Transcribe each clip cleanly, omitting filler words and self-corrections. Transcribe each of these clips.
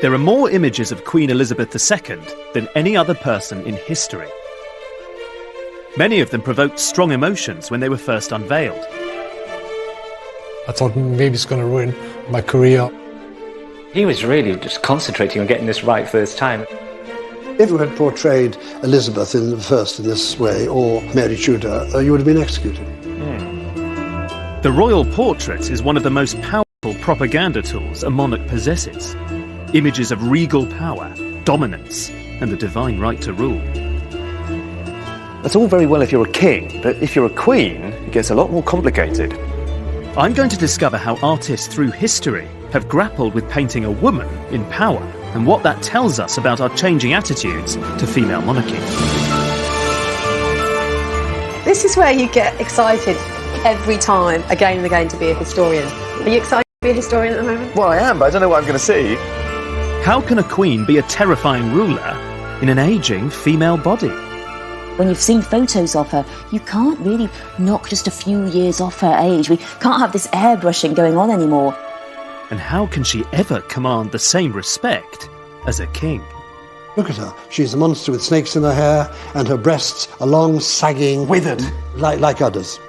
There are more images of Queen Elizabeth II than any other person in history. Many of them provoked strong emotions when they were first unveiled. I thought maybe it's going to ruin my career. He was really just concentrating on getting this right first time. If you had portrayed Elizabeth in this way, or Mary Tudor, you would have been executed. The royal portrait is one of the most powerful propaganda tools a monarch possesses. Images of regal power, dominance, and the divine right to rule. That's all very well if you're a king, but if you're a queen, it gets a lot more complicated. I'm going to discover how artists through history have grappled with painting a woman in power and what that tells us about our changing attitudes to female monarchy. This is where you get excited every time, again and again, to be a historian. Are you excited to be a historian at the moment? Well, I am, but I don't know what I'm going to see. How can a queen be a terrifying ruler in an ageing female body? When you've seen photos of her, you can't really knock just a few years off her age. We can't have this airbrushing going on anymore. And how can she ever command the same respect as a king? Look at her. She's a monster with snakes in her hair, and her breasts are long, sagging, withered, like udders.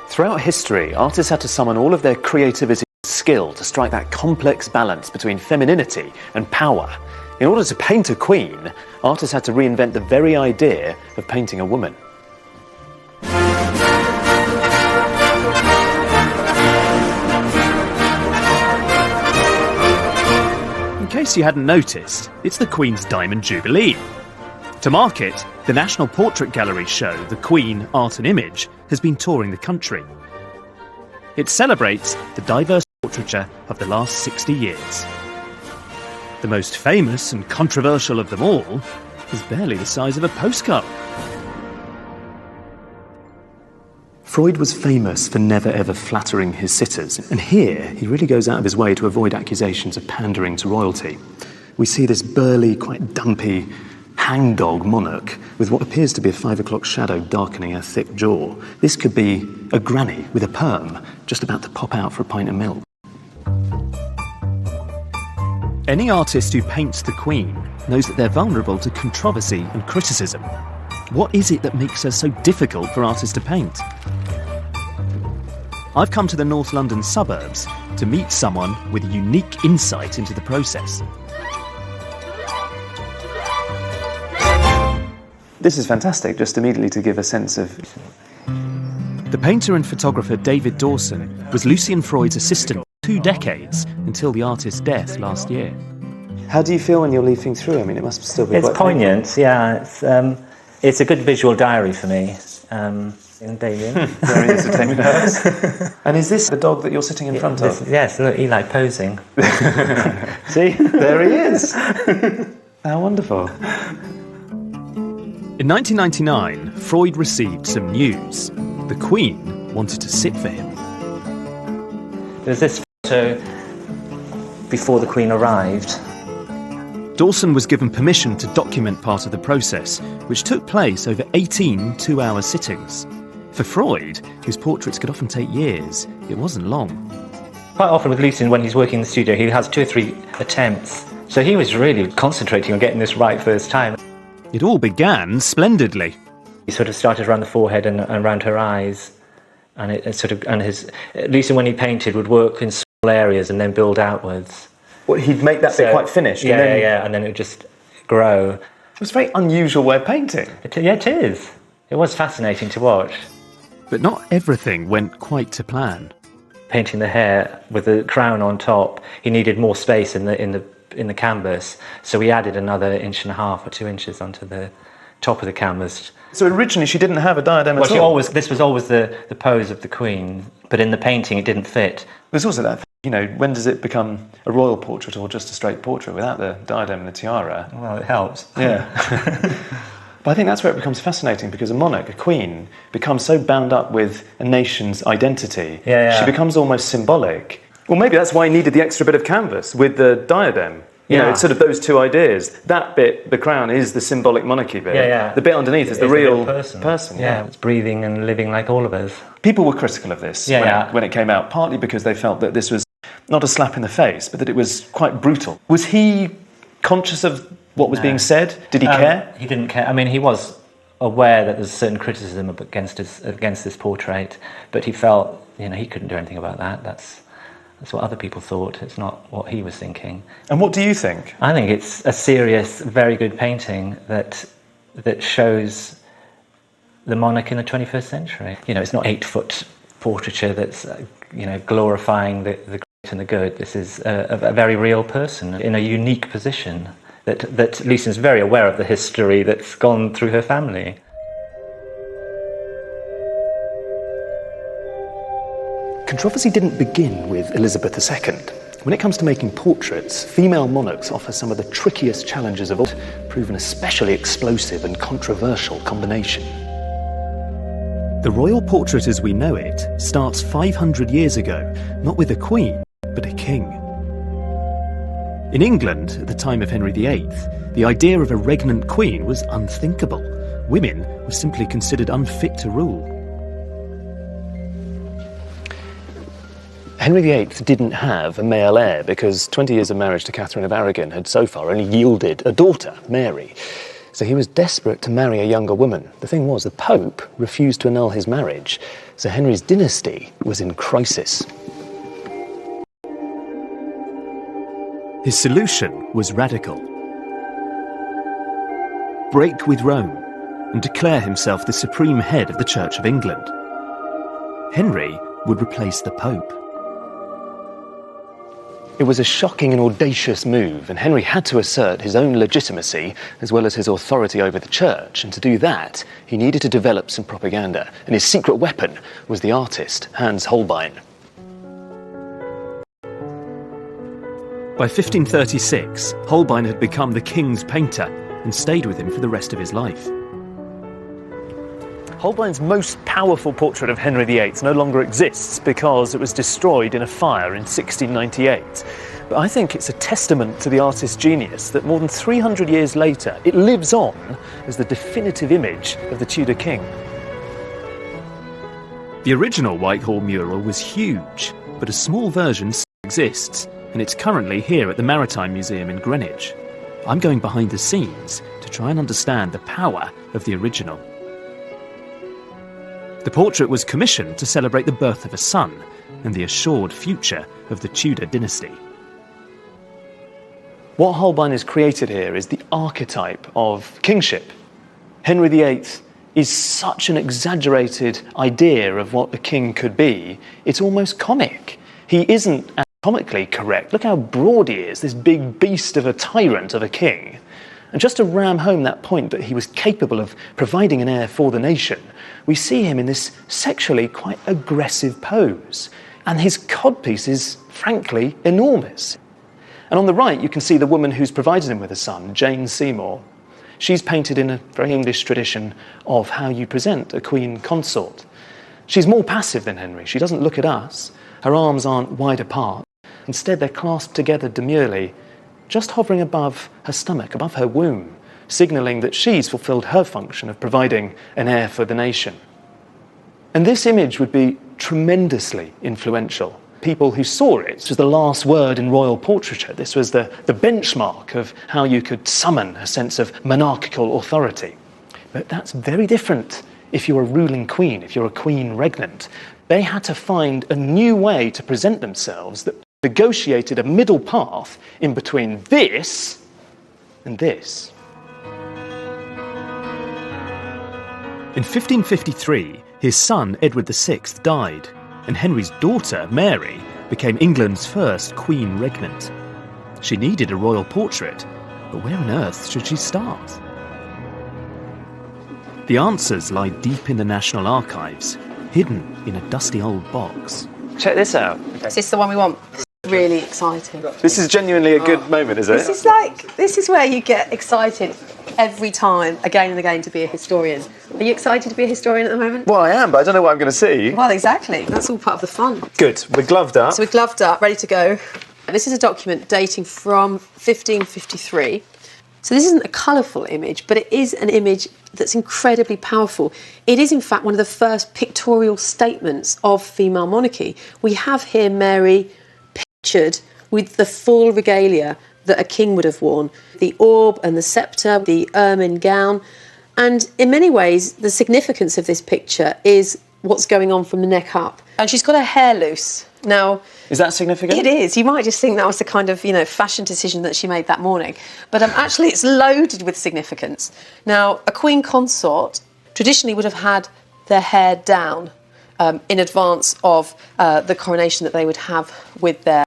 Throughout history, artists had to summon all of their creativity and skill to strike that complex balance between femininity and power. In order to paint a queen, artists had to reinvent the very idea of painting a woman. In case you hadn't noticed, it's the Queen's Diamond Jubilee. To mark it, the National Portrait Gallery show, The Queen Art and Image, has been touring the country. It celebrates the diverse portraiture of the last 60 years. The most famous and controversial of them all is barely the size of a postcard. Freud was famous for never ever flattering his sitters, and here he really goes out of his way to avoid accusations of pandering to royalty. We see this burly, quite dumpy, hangdog monarch with what appears to be a 5 o'clock shadow darkening her thick jaw. This could be a granny with a perm just about to pop out for a pint of milk. Any artist who paints the Queen knows that they're vulnerable to controversy and criticism. What is it that makes her so difficult for artists to paint? I've come to the North London suburbs to meet someone with unique insight into the process. This is fantastic, just immediately to give a sense of... The painter and photographer David Dawson was Lucian Freud's assistant for 2 decades until the artist's death last year. How do you feel when you're leafing through? I mean, it must still be It's quite poignant, yeah. It's a good visual diary for me. And Damien. There he is, Damien Hirst. And is this the dog that you're sitting in front of? Yes, look, Eli posing. See, there he is. How wonderful. In 1999, Freud received some news. The Queen wanted to sit for him. There's this photo before the Queen arrived. Dawson was given permission to document part of the process, which took place over 18 two-hour sittings. For Freud, whose portraits could often take years, it wasn't long. Quite often with Lucian, when he's working in the studio, he has 2 or 3 attempts. So he was really concentrating on getting this right first time. It all began splendidly. He sort of started around the forehead and around her eyes. And Lucian, when he painted, would work in small areas and then build outwards. Well, he'd make that bit quite finished. Yeah, and then it would just grow. It was a very unusual way of painting. It is. It was fascinating to watch. But not everything went quite to plan. Painting the hair with the crown on top, he needed more space in the canvas, so we added another 1.5 inches or 2 inches onto the top of the canvas. So originally she didn't have a diadem at all? This was always the pose of the Queen, but in the painting it didn't fit. There's also that thing, you know, when does it become a royal portrait or just a straight portrait without the diadem and the tiara? Well, it helps. Yeah. But I think that's where it becomes fascinating, because a monarch, a queen, becomes so bound up with a nation's identity. Yeah. She becomes almost symbolic. Well, maybe that's why he needed the extra bit of canvas with the diadem. You know, it's sort of those two ideas. That bit, the crown, is the symbolic monarchy bit. Yeah. The bit underneath is the real person. Yeah, it's breathing and living like all of us. People were critical of this when it came out, partly because they felt that this was Not a slap in the face, but that it was quite brutal. Was he conscious of what was being said? Did he care? He didn't care. I mean, he was aware that there's certain criticism against this portrait, but he felt, he couldn't do anything about that. That's what other people thought. It's not what he was thinking. And what do you think? I think it's a serious, very good painting that shows the monarch in the 21st century. It's not 8-foot portraiture that's glorifying the great and the good. This is a very real person in a unique position that Lucian's very aware of the history that's gone through her family. Controversy didn't begin with Elizabeth II. When it comes to making portraits, female monarchs offer some of the trickiest challenges of all, proven especially explosive and controversial combination. The royal portrait as we know it starts 500 years ago, not with a queen, but a king. In England, at the time of Henry VIII, the idea of a regnant queen was unthinkable. Women were simply considered unfit to rule. Henry VIII didn't have a male heir because 20 years of marriage to Catherine of Aragon had so far only yielded a daughter, Mary. So he was desperate to marry a younger woman. The thing was, the Pope refused to annul his marriage, so Henry's dynasty was in crisis. His solution was radical. Break with Rome and declare himself the supreme head of the Church of England. Henry would replace the Pope. It was a shocking and audacious move, and Henry had to assert his own legitimacy as well as his authority over the church, and to do that, he needed to develop some propaganda, and his secret weapon was the artist, Hans Holbein. By 1536, Holbein had become the king's painter and stayed with him for the rest of his life. Holbein's most powerful portrait of Henry VIII no longer exists because it was destroyed in a fire in 1698. But I think it's a testament to the artist's genius that more than 300 years later, it lives on as the definitive image of the Tudor king. The original Whitehall mural was huge, but a small version still exists, and it's currently here at the Maritime Museum in Greenwich. I'm going behind the scenes to try and understand the power of the original. The portrait was commissioned to celebrate the birth of a son and the assured future of the Tudor dynasty. What Holbein has created here is the archetype of kingship. Henry VIII is such an exaggerated idea of what a king could be, it's almost comic. He isn't anatomically correct. Look how broad he is, this big beast of a tyrant of a king. And just to ram home that point that he was capable of providing an heir for the nation, we see him in this sexually quite aggressive pose. And his codpiece is, frankly, enormous. And on the right, you can see the woman who's provided him with a son, Jane Seymour. She's painted in a very English tradition of how you present a queen consort. She's more passive than Henry. She doesn't look at us. Her arms aren't wide apart. Instead, they're clasped together demurely, just hovering above her stomach, above her womb, signalling that she's fulfilled her function of providing an heir for the nation. And this image would be tremendously influential. People who saw it was the last word in royal portraiture. This was the benchmark of how you could summon a sense of monarchical authority. But that's very different if you're a ruling queen, if you're a queen regnant. They had to find a new way to present themselves that negotiated a middle path in between this and this. In 1553, his son Edward VI died, and Henry's daughter Mary became England's first queen regnant. She needed a royal portrait, but where on earth should she start? The answers lie deep in the National Archives, hidden in a dusty old box. Check this out. Is this the one we want? Really exciting. This is genuinely a good moment, is it? This is where you get excited every time, again and again, to be a historian. Are you excited to be a historian at the moment? Well, I am, but I don't know what I'm going to see. Well, exactly. That's all part of the fun. Good. We're gloved up. So we're gloved up, ready to go. This is a document dating from 1553. So this isn't a colourful image, but it is an image that's incredibly powerful. It is, in fact, one of the first pictorial statements of female monarchy. We have here Mary pictured with the full regalia that a king would have worn. The orb and the sceptre, the ermine gown. And in many ways, the significance of this picture is what's going on from the neck up. And she's got her hair loose. Now, is that significant? It is. You might just think that was the kind of, fashion decision that she made that morning. But actually, it's loaded with significance. Now, a queen consort traditionally would have had their hair down in advance of the coronation that they would have with their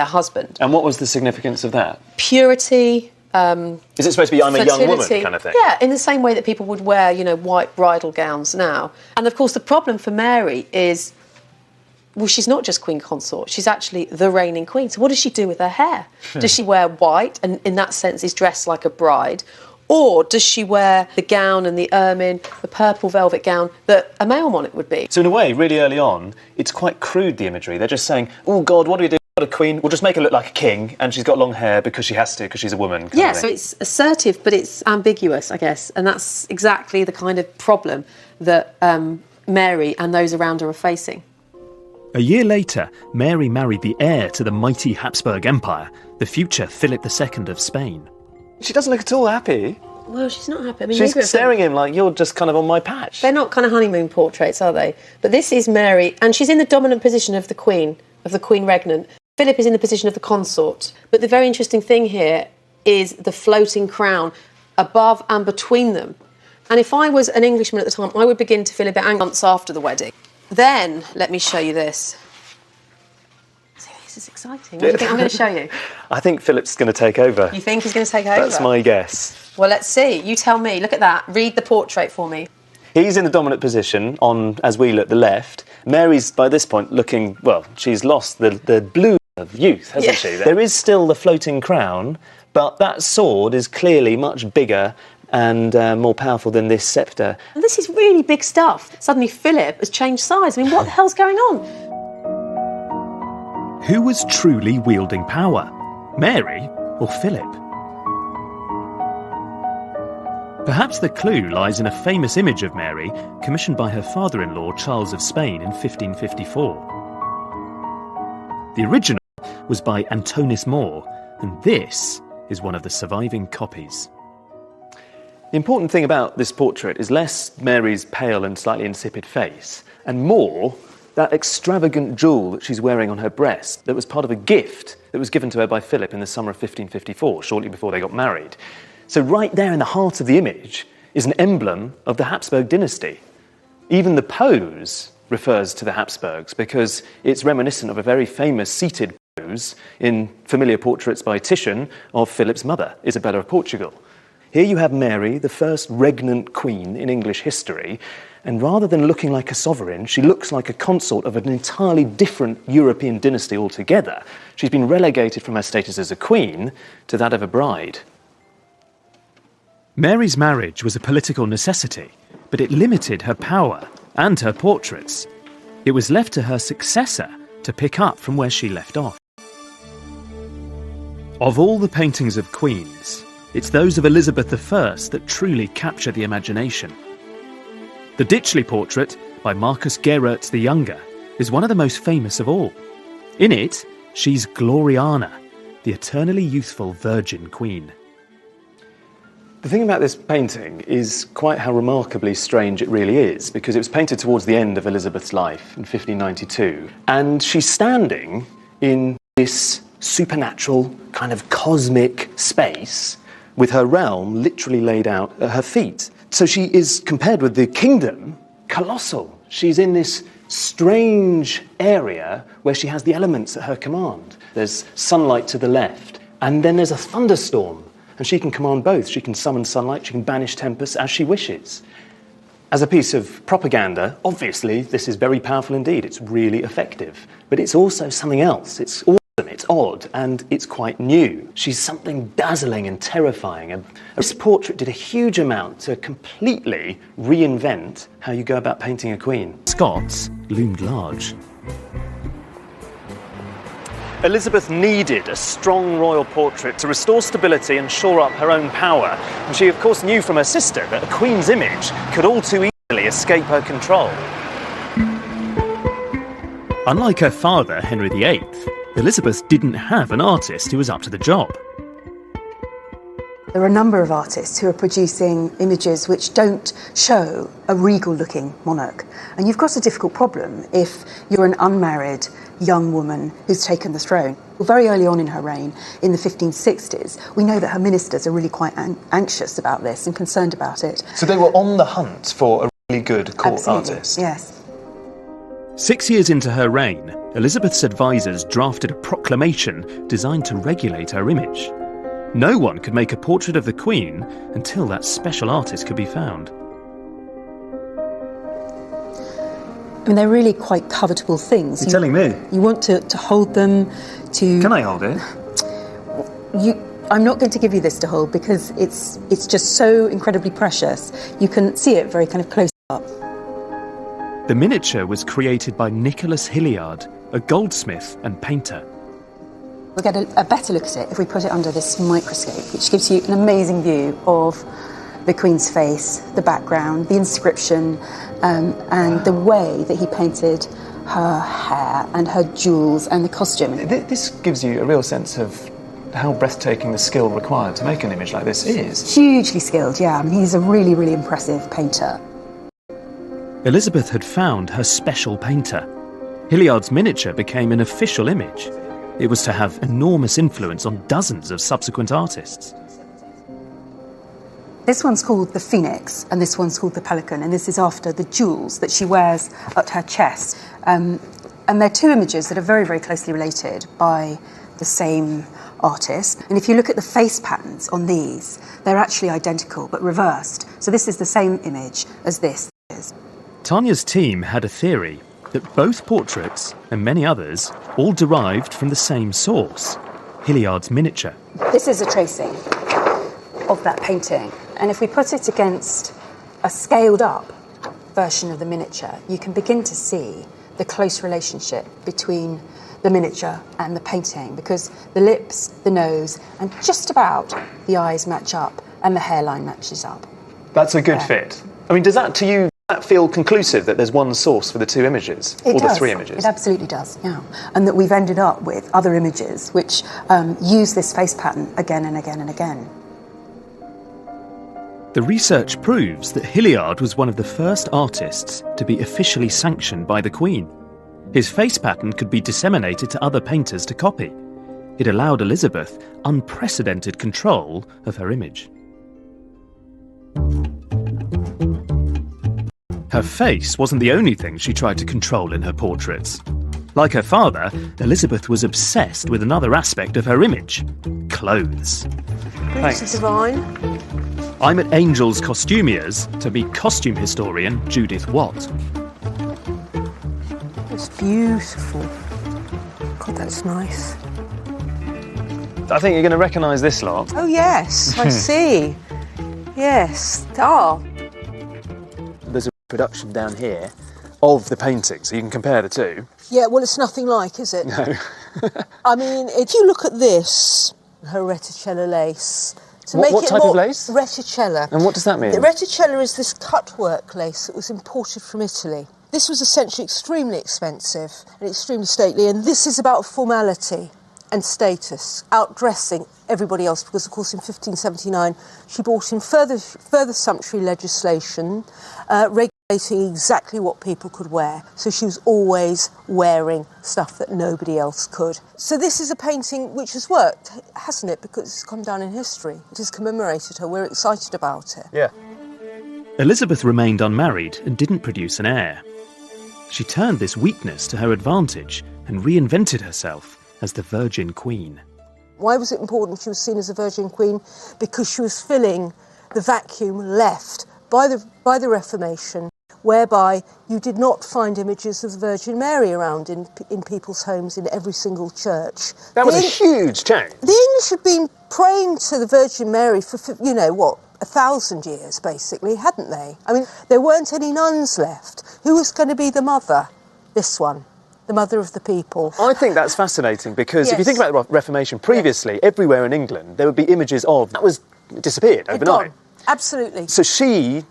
husband. And what was the significance of that? Purity. Is it supposed to be I'm a young woman kind of thing? Yeah, in the same way that people would wear, white bridal gowns now. And of course, the problem for Mary is, well, she's not just queen consort, she's actually the reigning queen. So what does she do with her hair? Does she wear white and in that sense is dressed like a bride? Or does she wear the gown and the ermine, the purple velvet gown that a male monarch would be? So in a way, really early on, it's quite crude, the imagery. They're just saying, oh God, what do we do? A queen, we'll just make her look like a king, and she's got long hair because she has to, because she's a woman. Yeah, so it's assertive, but it's ambiguous, I guess, and that's exactly the kind of problem that Mary and those around her are facing. A year later, Mary married the heir to the mighty Habsburg Empire, the future Philip II of Spain. She doesn't look at all happy. Well, she's not happy. I mean, she's staring at him like, you're just kind of on my patch. They're not kind of honeymoon portraits, are they? But this is Mary, and she's in the dominant position of the queen regnant. Philip is in the position of the consort. But the very interesting thing here is the floating crown above and between them. And if I was an Englishman at the time, I would begin to feel a bit angry months after the wedding. Then, let me show you this. See, this is exciting. What do you think I'm going to show you? I think Philip's going to take over. You think he's going to take over? That's my guess. Well, let's see. You tell me. Look at that. Read the portrait for me. He's in the dominant position on, as we look, the left. Mary's, by this point, looking, well, she's lost the blue of youth, hasn't she? There is still the floating crown, but that sword is clearly much bigger and more powerful than this sceptre. And this is really big stuff. Suddenly Philip has changed size. I mean, what the hell's going on? Who was truly wielding power? Mary or Philip? Perhaps the clue lies in a famous image of Mary commissioned by her father-in-law Charles of Spain in 1554. The original was by Antonis More, and this is one of the surviving copies. The important thing about this portrait is less Mary's pale and slightly insipid face, and more that extravagant jewel that she's wearing on her breast that was part of a gift that was given to her by Philip in the summer of 1554, shortly before they got married. So right there in the heart of the image is an emblem of the Habsburg dynasty. Even the pose refers to the Habsburgs because it's reminiscent of a very famous seated pose in familiar portraits by Titian of Philip's mother, Isabella of Portugal. Here you have Mary, the first regnant queen in English history, and rather than looking like a sovereign, she looks like a consort of an entirely different European dynasty altogether. She's been relegated from her status as a queen to that of a bride. Mary's marriage was a political necessity, but it limited her power and her portraits. It was left to her successor to pick up from where she left off. Of all the paintings of queens, it's those of Elizabeth I that truly capture the imagination. The Ditchley portrait by Marcus Gerarts the Younger is one of the most famous of all. In it, she's Gloriana, the eternally youthful virgin queen. The thing about this painting is quite how remarkably strange it really is, because it was painted towards the end of Elizabeth's life in 1592, and she's standing in this supernatural kind of cosmic space with her realm literally laid out at her feet. So she is, compared with the kingdom, colossal. She's in this strange area where she has the elements at her command. There's sunlight to the left, and then there's a thunderstorm. And she can command both. She can summon sunlight, she can banish tempests as she wishes. As a piece of propaganda, obviously, this is very powerful indeed. It's really effective. But it's also something else. It's awesome, it's odd, and it's quite new. She's something dazzling and terrifying. And this portrait did a huge amount to completely reinvent how you go about painting a queen. Scots loomed large. Elizabeth needed a strong royal portrait to restore stability and shore up her own power. And she, of course, knew from her sister that a queen's image could all too easily escape her control. Unlike her father, Henry VIII, Elizabeth didn't have an artist who was up to the job. There are a number of artists who are producing images which don't show a regal-looking monarch. And you've got a difficult problem if you're an unmarried young woman who's taken the throne. Very early on in her reign, in the 1560s, we know that her ministers are really quite anxious about this and concerned about it. So they were on the hunt for a really good court artist? Yes. 6 years into her reign, Elizabeth's advisors drafted a proclamation designed to regulate her image. No one could make a portrait of the Queen until that special artist could be found. I mean, they're really quite covetable things. You're telling me? You want to hold them, to... Can I hold it? I'm not going to give you this to hold because it's just so incredibly precious. You can see it very kind of close up. The miniature was created by Nicholas Hilliard, a goldsmith and painter. We'll get a better look at it if we put it under this microscope, which gives you an amazing view of the Queen's face, the background, the inscription, and the way that he painted her hair and her jewels and the costume. This gives you a real sense of how breathtaking the skill required to make an image like this is. Hugely skilled, yeah. I mean, he's a really, really impressive painter. Elizabeth had found her special painter. Hilliard's miniature became an official image. It was to have enormous influence on dozens of subsequent artists. This one's called the Phoenix, and this one's called the Pelican, and this is after the jewels that she wears at her chest. And they're two images that are very, very closely related by the same artist. And if you look at the face patterns on these, they're actually identical, but reversed. So this is the same image as this is. Tanya's team had a theory that both portraits, and many others, all derived from the same source, Hilliard's miniature. This is a tracing of that painting. And if we put it against a scaled-up version of the miniature, you can begin to see the close relationship between the miniature and the painting, because the lips, the nose, and just about the eyes match up, and the hairline matches up. That's a good fit. I mean, does that, to you, feel conclusive that there's one source for the two images? It or does. The three images? It absolutely does, yeah. And that we've ended up with other images which use this face pattern again and again and again. The research proves that Hilliard was one of the first artists to be officially sanctioned by the Queen. His face pattern could be disseminated to other painters to copy. It allowed Elizabeth unprecedented control of her image. Her face wasn't the only thing she tried to control in her portraits. Like her father, Elizabeth was obsessed with another aspect of her image: clothes. Thanks. Divine. I'm at Angel's Costumiers to meet costume historian Judith Watt. It's beautiful. God, that's nice. I think you're going to recognise this lot. Oh, yes, I see. Yes. Ah. There's a production down here of the painting, so you can compare the two. Yeah, well, it's nothing like, is it? No. I mean, if you look at this, her reticella lace. What type of lace? Reticella. And what does that mean? The reticella is this cutwork lace that was imported from Italy. This was essentially extremely expensive and extremely stately, and this is about formality and status, outdressing everybody else, because, of course, in 1579 she brought in further sumptuary legislation regulating exactly what people could wear. So she was always wearing stuff that nobody else could. So this is a painting which has worked, hasn't it? Because it's come down in history. It has commemorated her. We're excited about it. Yeah. Elizabeth remained unmarried and didn't produce an heir. She turned this weakness to her advantage and reinvented herself as the Virgin Queen. Why was it important she was seen as a Virgin Queen? Because she was filling the vacuum left by the Reformation, whereby you did not find images of the Virgin Mary around in people's homes in every single church. That was a huge change. The English had been praying to the Virgin Mary for, 1,000 years, basically, hadn't they? I mean, there weren't any nuns left. Who was going to be the mother? This one, the mother of the people. I think that's fascinating because Yes. if you think about the Reformation, previously, everywhere in England, there would be images of... That was disappeared overnight. Absolutely. So she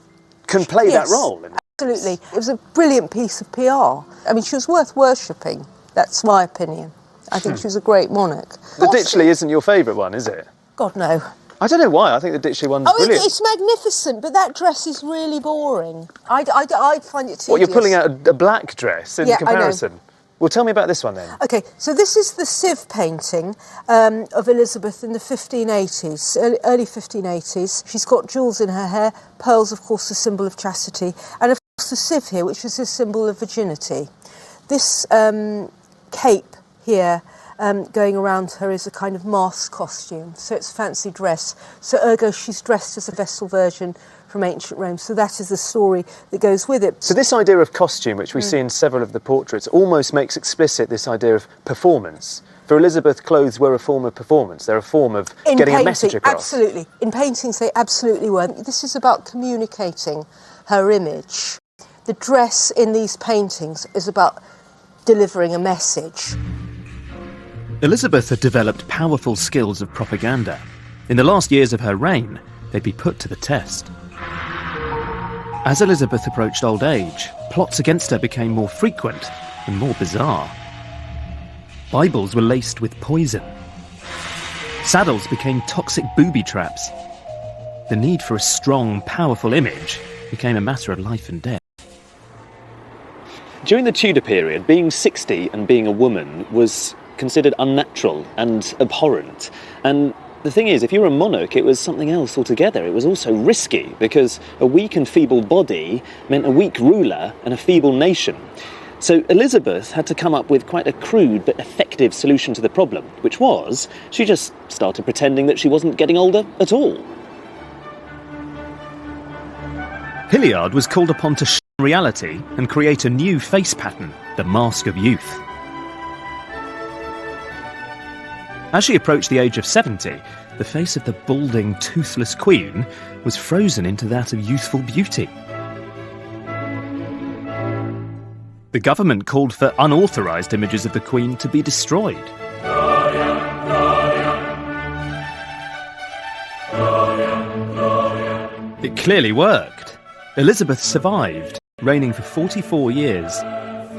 can play that role. Absolutely. It was a brilliant piece of PR. I mean, she was worth worshipping. That's my opinion. I think she was a great monarch. The Ditchley isn't your favourite one, is it? God, no. I don't know why. I think the Ditchley one's brilliant. It's magnificent, but that dress is really boring. I find it tedious. What, you're pulling out a black dress in comparison? I know. Well, tell me about this one then. OK, so this is the sieve painting of Elizabeth in the 1580s, early 1580s. She's got jewels in her hair, pearls, of course, the symbol of chastity, and of course the sieve here, which is a symbol of virginity. This cape here going around her is a kind of mask costume, so it's a fancy dress. So ergo, she's dressed as a Vestal Virgin from ancient Rome. So that is the story that goes with it. So this idea of costume, which we see in several of the portraits, almost makes explicit this idea of performance. For Elizabeth, clothes were a form of performance. They're a form of getting a message across. Absolutely. In paintings, they absolutely were. This is about communicating her image. The dress in these paintings is about delivering a message. Elizabeth had developed powerful skills of propaganda. In the last years of her reign, they'd be put to the test. As Elizabeth approached old age, plots against her became more frequent and more bizarre. Bibles were laced with poison. Saddles became toxic booby traps. The need for a strong, powerful image became a matter of life and death. During the Tudor period, being 60 and being a woman was considered unnatural and abhorrent. And the thing is, if you were a monarch, it was something else altogether. It was also risky, because a weak and feeble body meant a weak ruler and a feeble nation. So Elizabeth had to come up with quite a crude but effective solution to the problem, which was she just started pretending that she wasn't getting older at all. Hilliard was called upon to shun reality and create a new face pattern, the Mask of Youth. As she approached the age of 70, the face of the balding, toothless queen was frozen into that of youthful beauty. The government called for unauthorised images of the queen to be destroyed. It clearly worked. Elizabeth survived, reigning for 44 years.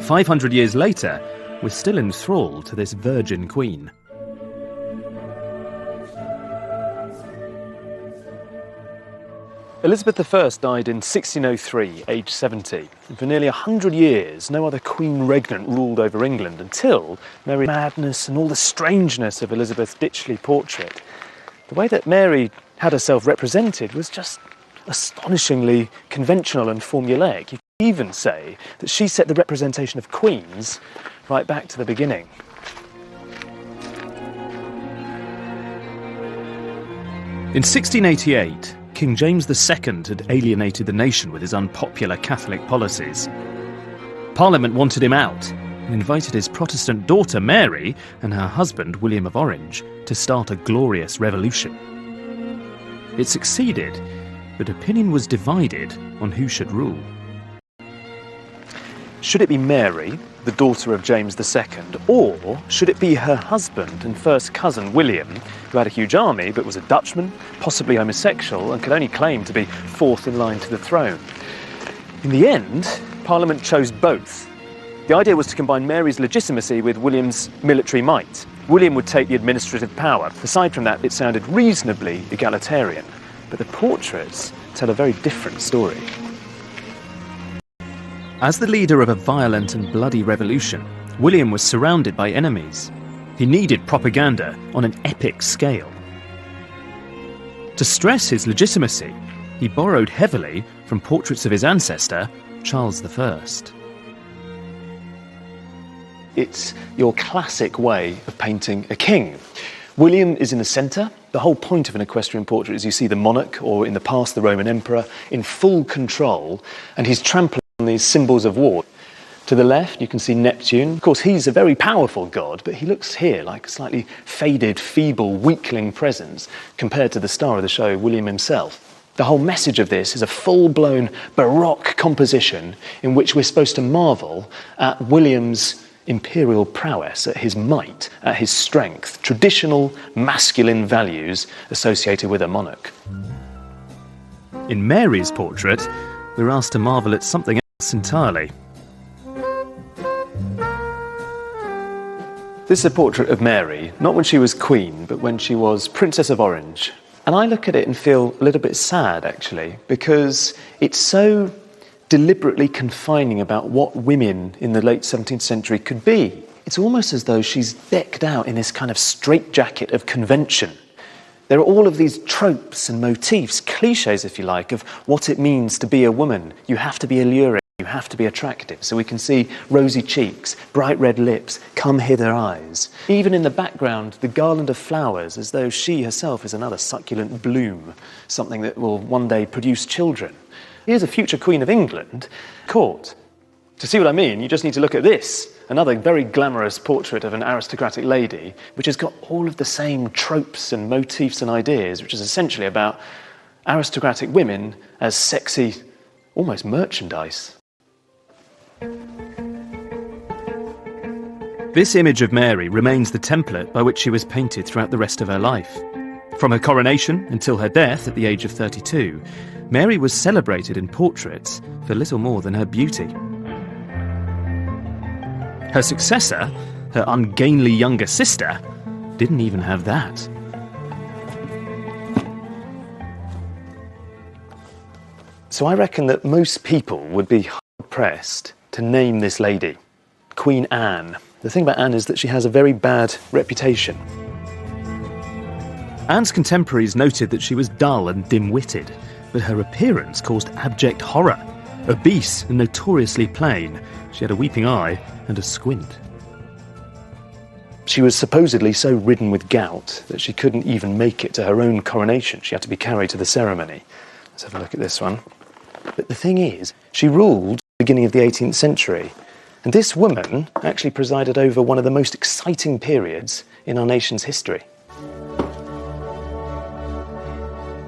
500 years later, we're still enthralled to this virgin queen. Elizabeth I died in 1603, aged 70. And for nearly 100 years, no other queen regnant ruled over England until Mary's madness and all the strangeness of Elizabeth's Ditchley portrait. The way that Mary had herself represented was just astonishingly conventional and formulaic. You could even say that she set the representation of queens right back to the beginning. In 1688, King James II had alienated the nation with his unpopular Catholic policies. Parliament wanted him out and invited his Protestant daughter Mary and her husband William of Orange to start a glorious revolution. It succeeded, but opinion was divided on who should rule. Should it be Mary, the daughter of James II, or should it be her husband and first cousin William, who had a huge army but was a Dutchman, possibly homosexual, and could only claim to be fourth in line to the throne? In the end, Parliament chose both. The idea was to combine Mary's legitimacy with William's military might. William would take the administrative power. Aside from that, it sounded reasonably egalitarian. But the portraits tell a very different story. As the leader of a violent and bloody revolution, William was surrounded by enemies. He needed propaganda on an epic scale. To stress his legitimacy, he borrowed heavily from portraits of his ancestor, Charles I. It's your classic way of painting a king. William is in the centre. The whole point of an equestrian portrait is you see the monarch, or in the past the Roman emperor, in full control, and he's trampling on these symbols of war. To the left, you can see Neptune. Of course, he's a very powerful god, but he looks here like a slightly faded, feeble, weakling presence compared to the star of the show, William himself. The whole message of this is a full-blown Baroque composition in which we're supposed to marvel at William's imperial prowess, at his might, at his strength, traditional masculine values associated with a monarch. In Mary's portrait, we're asked to marvel at something else entirely. This is a portrait of Mary, not when she was Queen, but when she was Princess of Orange. And I look at it and feel a little bit sad, actually, because it's so deliberately confining about what women in the late 17th century could be. It's almost as though she's decked out in this kind of straitjacket of convention. There are all of these tropes and motifs, cliches, if you like, of what it means to be a woman. You have to be alluring, you have to be attractive. So we can see rosy cheeks, bright red lips, come hither eyes. Even in the background, the garland of flowers, as though she herself is another succulent bloom, something that will one day produce children. Here's a future Queen of England, court. To see what I mean, you just need to look at this, another very glamorous portrait of an aristocratic lady, which has got all of the same tropes and motifs and ideas, which is essentially about aristocratic women as sexy, almost merchandise. This image of Mary remains the template by which she was painted throughout the rest of her life. From her coronation until her death at the age of 32, Mary was celebrated in portraits for little more than her beauty. Her successor, her ungainly younger sister, didn't even have that. So I reckon that most people would be hard-pressed to name this lady, Queen Anne. The thing about Anne is that she has a very bad reputation. Anne's contemporaries noted that she was dull and dim-witted, but her appearance caused abject horror. Obese and notoriously plain, she had a weeping eye and a squint. She was supposedly so ridden with gout that she couldn't even make it to her own coronation. She had to be carried to the ceremony. Let's have a look at this one. But the thing is, she ruled at the beginning of the 18th century, and this woman actually presided over one of the most exciting periods in our nation's history.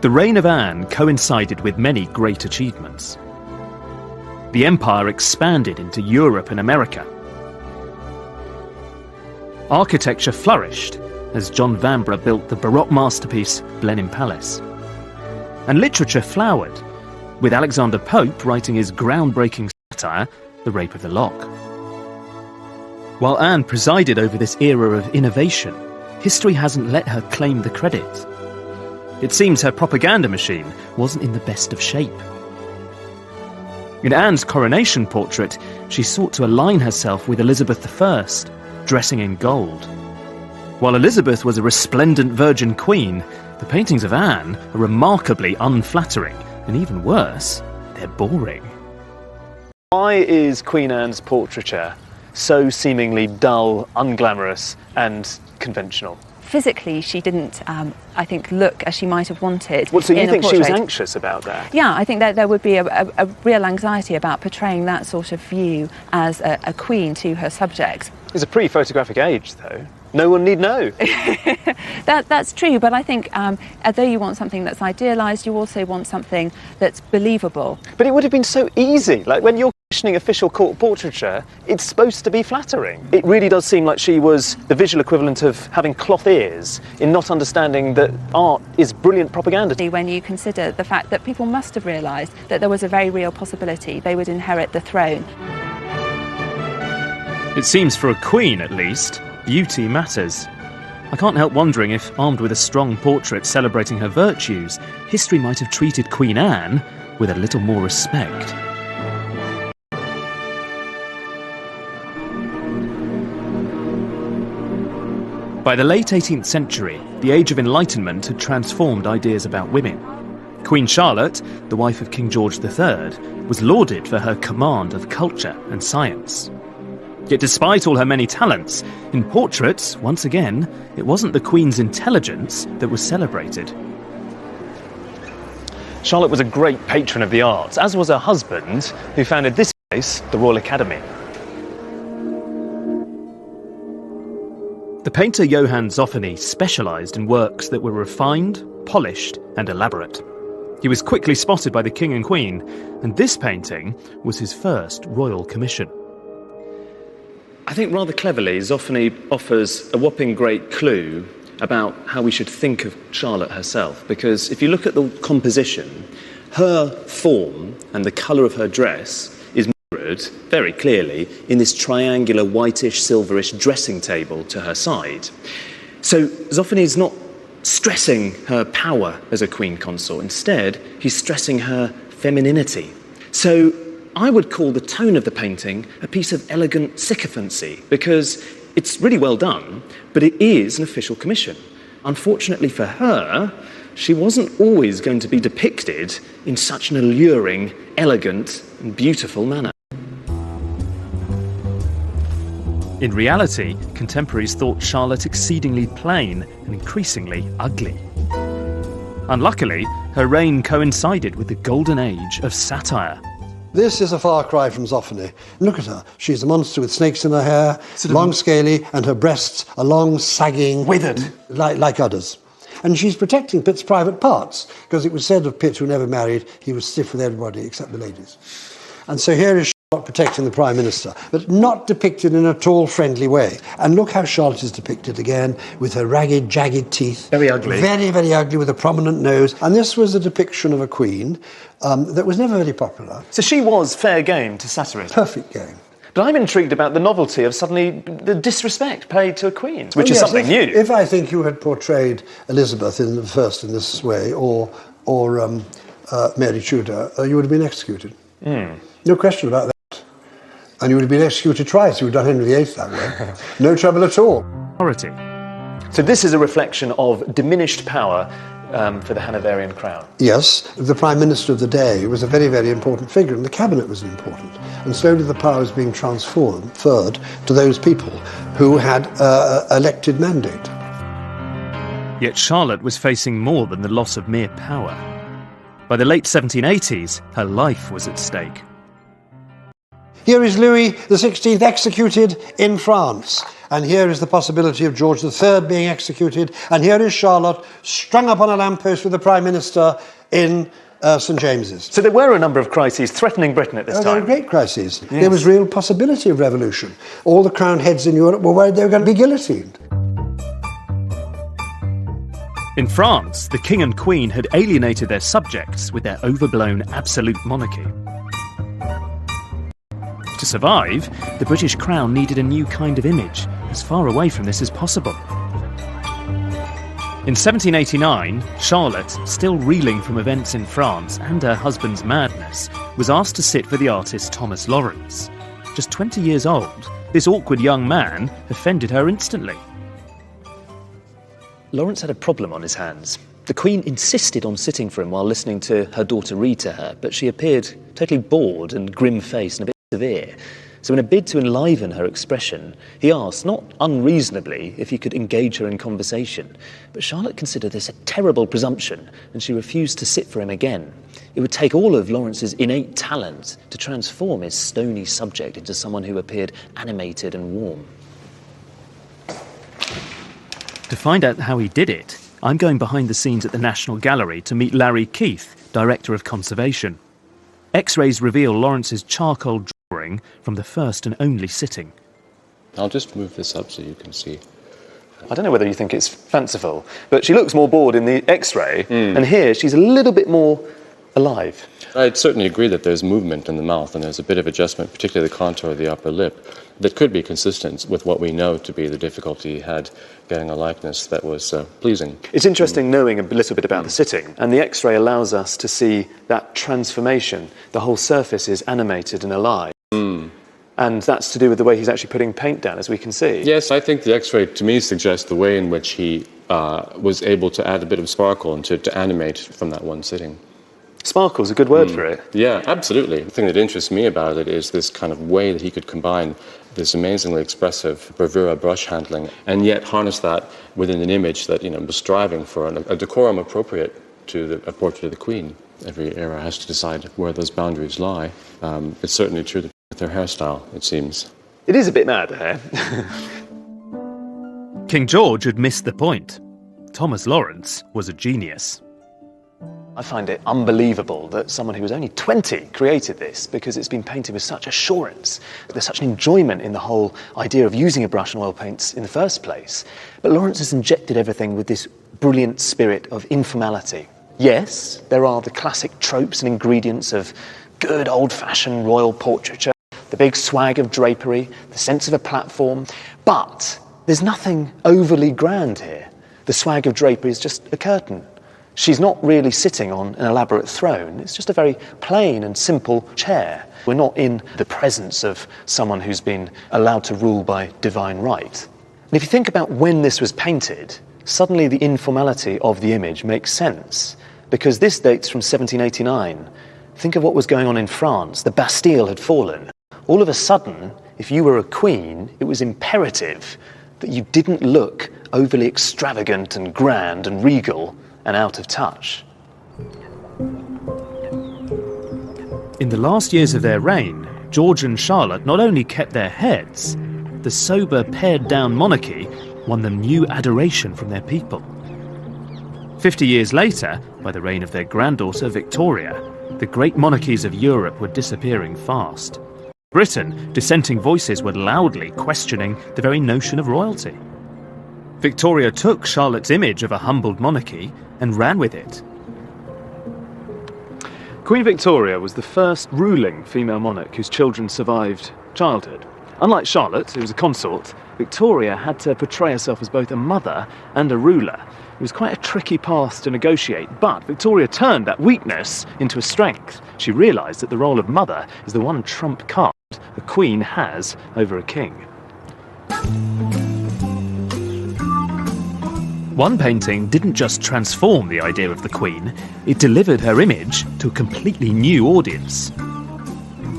The reign of Anne coincided with many great achievements. The empire expanded into Europe and America. Architecture flourished as John Vanbrugh built the Baroque masterpiece Blenheim Palace. And literature flowered, with Alexander Pope writing his groundbreaking satire, The Rape of the Lock. While Anne presided over this era of innovation, history hasn't let her claim the credit. It seems her propaganda machine wasn't in the best of shape. In Anne's coronation portrait, she sought to align herself with Elizabeth I, dressing in gold. While Elizabeth was a resplendent virgin queen, the paintings of Anne are remarkably unflattering, and even worse, they're boring. Why is Queen Anne's portraiture so seemingly dull, unglamorous and conventional? Physically, she didn't, I think, look as she might have wanted. Well, so you think she was portrait. anxious about that? Yeah, I think that there would be a real anxiety about portraying that sort of view as a queen to her subjects. It's a pre-photographic age, though. No one need know. That's true, but I think although you want something that's idealised, you also want something that's believable. But it would have been so easy. Like, when you're commissioning official court portraiture, it's supposed to be flattering. It really does seem like she was the visual equivalent of having cloth ears in not understanding that art is brilliant propaganda. When you consider the fact that people must have realised that there was a very real possibility they would inherit the throne. It seems for a queen, at least, beauty matters. I can't help wondering if, armed with a strong portrait celebrating her virtues, history might have treated Queen Anne with a little more respect. By the late 18th century, the Age of Enlightenment had transformed ideas about women. Queen Charlotte, the wife of King George III, was lauded for her command of culture and science. Yet despite all her many talents, in portraits, once again, it wasn't the Queen's intelligence that was celebrated. Charlotte was a great patron of the arts, as was her husband, who founded this place, the Royal Academy. The painter Johann Zoffany specialised in works that were refined, polished and elaborate. He was quickly spotted by the King and Queen, and this painting was his first royal commission. I think rather cleverly, Zoffany offers a whopping great clue about how we should think of Charlotte herself, because if you look at the composition, her form and the colour of her dress is mirrored mirrored, very clearly, in this triangular whitish, silverish dressing table to her side. So Zoffany is not stressing her power as a queen consort. Instead, he's stressing her femininity. So I would call the tone of the painting a piece of elegant sycophancy, because it's really well done, but it is an official commission. Unfortunately for her, she wasn't always going to be depicted in such an alluring, elegant, and beautiful manner. In reality, contemporaries thought Charlotte exceedingly plain and increasingly ugly. Unluckily, her reign coincided with the golden age of satire. This is a far cry from Zoffany. Look at her. She's a monster with snakes in her hair, long, scaly, and her breasts are long, sagging, withered, like udders. And she's protecting Pitt's private parts, because it was said of Pitt, who never married, he was stiff with everybody except the ladies. And so here is Charlotte protecting the Prime Minister, but not depicted in at all friendly way. And look how Charlotte is depicted again, with her ragged, jagged teeth. Very ugly. Very, very ugly, with a prominent nose. And this was a depiction of a queen that was never very popular. So she was fair game to satirism. Perfect game. But I'm intrigued about the novelty of suddenly the disrespect paid to a queen, which is something new. If I think you had portrayed Elizabeth in this way, or Mary Tudor, you would have been executed. No question about that. And you would have been executed twice. You would have done Henry VIII that way. No trouble at all. Authority. So this is a reflection of diminished power for the Hanoverian crown. Yes, the Prime Minister of the day was a very, very important figure, and the cabinet was important. And slowly the power was being transferred to those people who had elected mandate. Yet Charlotte was facing more than the loss of mere power. By the late 1780s, her life was at stake. Here is Louis XVI executed in France. And here is the possibility of George III being executed. And here is Charlotte strung up on a lamppost with the Prime Minister in St James's. So there were a number of crises threatening Britain at this time. There were great crises. Yes. There was real possibility of revolution. All the crowned heads in Europe were worried they were going to be guillotined. In France, the king and queen had alienated their subjects with their overblown absolute monarchy. To survive, the British crown needed a new kind of image, as far away from this as possible. In 1789, Charlotte, still reeling from events in France and her husband's madness, was asked to sit for the artist Thomas Lawrence. Just 20 years old, this awkward young man offended her instantly. Lawrence had a problem on his hands. The Queen insisted on sitting for him while listening to her daughter read to her, but she appeared totally bored and grim-faced and a bit severe. So in a bid to enliven her expression, he asked, not unreasonably, if he could engage her in conversation. But Charlotte considered this a terrible presumption, and she refused to sit for him again. It would take all of Lawrence's innate talent to transform his stony subject into someone who appeared animated and warm. To find out how he did it, I'm going behind the scenes at the National Gallery to meet Larry Keith, Director of Conservation. X-rays reveal Lawrence's charcoal drawing from the first and only sitting. I'll just move this up so you can see. I don't know whether you think it's fanciful, but she looks more bored in the X-ray, and here she's a little bit more alive. I'd certainly agree that there's movement in the mouth and there's a bit of adjustment, particularly the contour of the upper lip, that could be consistent with what we know to be the difficulty he had getting a likeness that was pleasing. It's interesting knowing a little bit about the sitting, and the X-ray allows us to see that transformation. The whole surface is animated and alive. And that's to do with the way he's actually putting paint down, as we can see. Yes, I think the X-ray, to me, suggests the way in which he was able to add a bit of sparkle and to animate from that one sitting. Sparkle's a good word for it. Yeah, absolutely. The thing that interests me about it is this kind of way that he could combine this amazingly expressive bravura brush handling and yet harness that within an image that, was striving for a decorum appropriate to a portrait of the Queen. Every era has to decide where those boundaries lie. It's certainly true that with her hairstyle, it seems. It is a bit mad, the hair. King George had missed the point. Thomas Lawrence was a genius. I find it unbelievable that someone who was only 20 created this, because it's been painted with such assurance. There's such an enjoyment in the whole idea of using a brush and oil paints in the first place. But Lawrence has injected everything with this brilliant spirit of informality. Yes, there are the classic tropes and ingredients of good old-fashioned royal portraiture, the big swag of drapery, the sense of a platform, but there's nothing overly grand here. The swag of drapery is just a curtain. She's not really sitting on an elaborate throne. It's just a very plain and simple chair. We're not in the presence of someone who's been allowed to rule by divine right. And if you think about when this was painted, suddenly the informality of the image makes sense, because this dates from 1789. Think of what was going on in France. The Bastille had fallen. All of a sudden, if you were a queen, it was imperative that you didn't look overly extravagant and grand and regal and out of touch. In the last years of their reign, George and Charlotte not only kept their heads, the sober, pared-down monarchy won them new adoration from their people. 50 years later, by the reign of their granddaughter Victoria, the great monarchies of Europe were disappearing fast. Britain, dissenting voices were loudly questioning the very notion of royalty. Victoria took Charlotte's image of a humbled monarchy and ran with it. Queen Victoria was the first ruling female monarch whose children survived childhood. Unlike Charlotte, who was a consort, Victoria had to portray herself as both a mother and a ruler. It was quite a tricky path to negotiate, but Victoria turned that weakness into a strength. She realised that the role of mother is the one trump card a queen has over a king. One painting didn't just transform the idea of the Queen, it delivered her image to a completely new audience.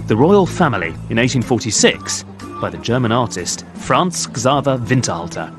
The Royal Family in 1846 by the German artist Franz Xaver Winterhalter.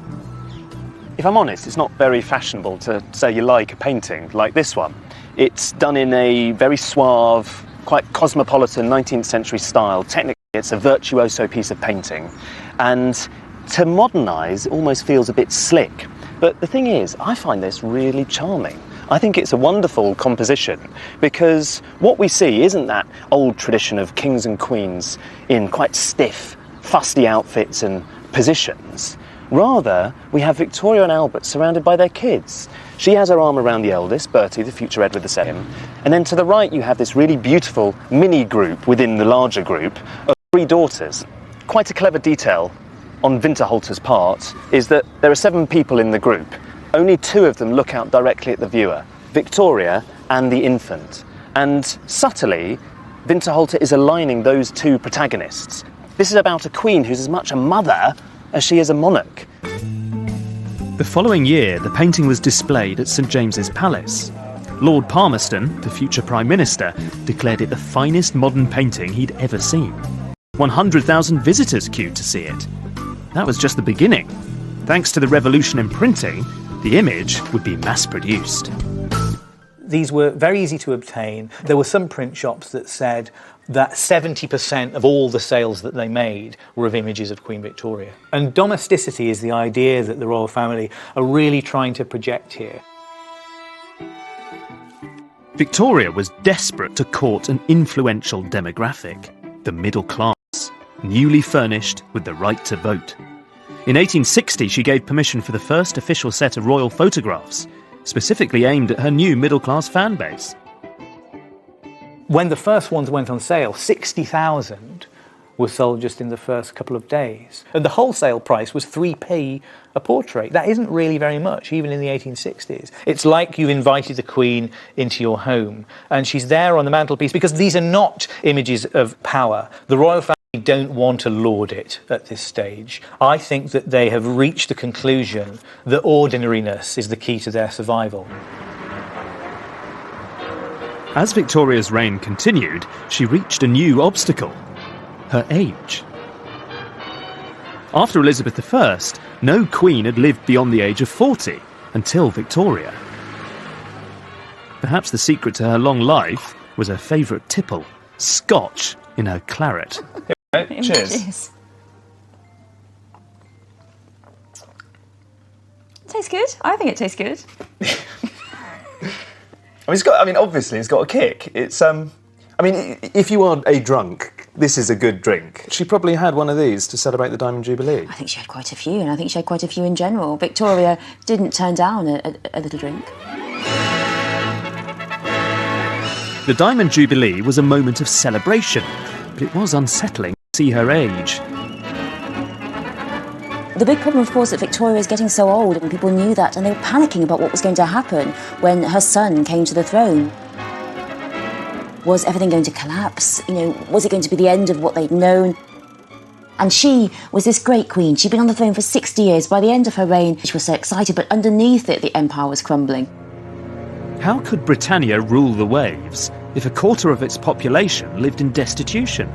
If I'm honest, it's not very fashionable to say you like a painting like this one. It's done in a very suave, quite cosmopolitan 19th century style. Technically, it's a virtuoso piece of painting. And to modernise, it almost feels a bit slick. But the thing is, I find this really charming. I think it's a wonderful composition because what we see isn't that old tradition of kings and queens in quite stiff, fusty outfits and positions. Rather, we have Victoria and Albert surrounded by their kids. She has her arm around the eldest, Bertie, the future Edward II. And then to the right, you have this really beautiful mini group within the larger group of 3 daughters. Quite a clever detail on Winterhalter's part is that there are 7 people in the group. Only 2 of them look out directly at the viewer, Victoria and the infant. And subtly, Winterhalter is aligning those 2 protagonists. This is about a queen who's as much a mother as she is a monarch. The following year, the painting was displayed at St James's Palace. Lord Palmerston, the future Prime Minister, declared it the finest modern painting he'd ever seen. 100,000 visitors queued to see it. That was just the beginning. Thanks to the revolution in printing, the image would be mass-produced. These were very easy to obtain. There were some print shops that said that 70% of all the sales that they made were of images of Queen Victoria. And domesticity is the idea that the royal family are really trying to project here. Victoria was desperate to court an influential demographic, the middle class, newly furnished with the right to vote. In 1860, she gave permission for the first official set of royal photographs, specifically aimed at her new middle-class fan base. When the first ones went on sale, 60,000 were sold just in the first couple of days. And the wholesale price was 3p a portrait. That isn't really very much, even in the 1860s. It's like you've invited the Queen into your home, and she's there on the mantelpiece, because these are not images of power. The royal family don't want to laud it at this stage. I think that they have reached the conclusion that ordinariness is the key to their survival. As Victoria's reign continued, she reached a new obstacle: her age. After Elizabeth I, no queen had lived beyond the age of 40 until Victoria. Perhaps the secret to her long life was her favourite tipple, Scotch in her claret. Cheers. Tastes good. I think it tastes good. Obviously, it's got a kick. It's, if you are a drunk, this is a good drink. She probably had one of these to celebrate the Diamond Jubilee. I think she had quite a few, and I think she had quite a few in general. Victoria didn't turn down a little drink. The Diamond Jubilee was a moment of celebration, but it was unsettling to see her age. The big problem, of course, that Victoria is getting so old, and people knew that, and they were panicking about what was going to happen when her son came to the throne. Was everything going to collapse? Was it going to be the end of what they'd known? And she was this great queen. She'd been on the throne for 60 years. By the end of her reign, she was so excited, but underneath it, the empire was crumbling. How could Britannia rule the waves if a quarter of its population lived in destitution?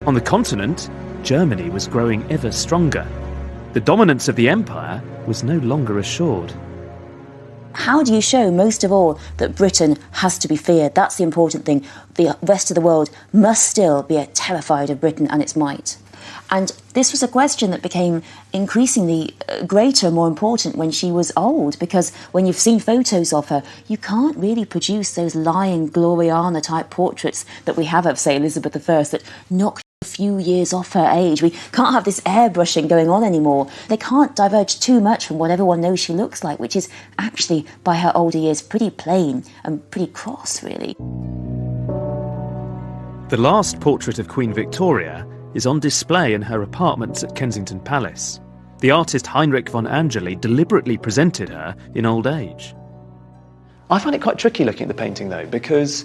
On the continent, Germany was growing ever stronger. The dominance of the empire was no longer assured. How do you show, most of all, that Britain has to be feared? That's the important thing. The rest of the world must still be terrified of Britain and its might. And this was a question that became increasingly greater and more important when she was old, because when you've seen photos of her, you can't really produce those lying Gloriana-type portraits that we have of, say, Elizabeth I, that knocked a few years off her age. We can't have this airbrushing going on anymore. They can't diverge too much from what everyone knows she looks like, which is actually, by her older years, pretty plain and pretty cross, really. The last portrait of Queen Victoria is on display in her apartments at Kensington Palace. The artist Heinrich von Angeli deliberately presented her in old age. I find it quite tricky looking at the painting, though, because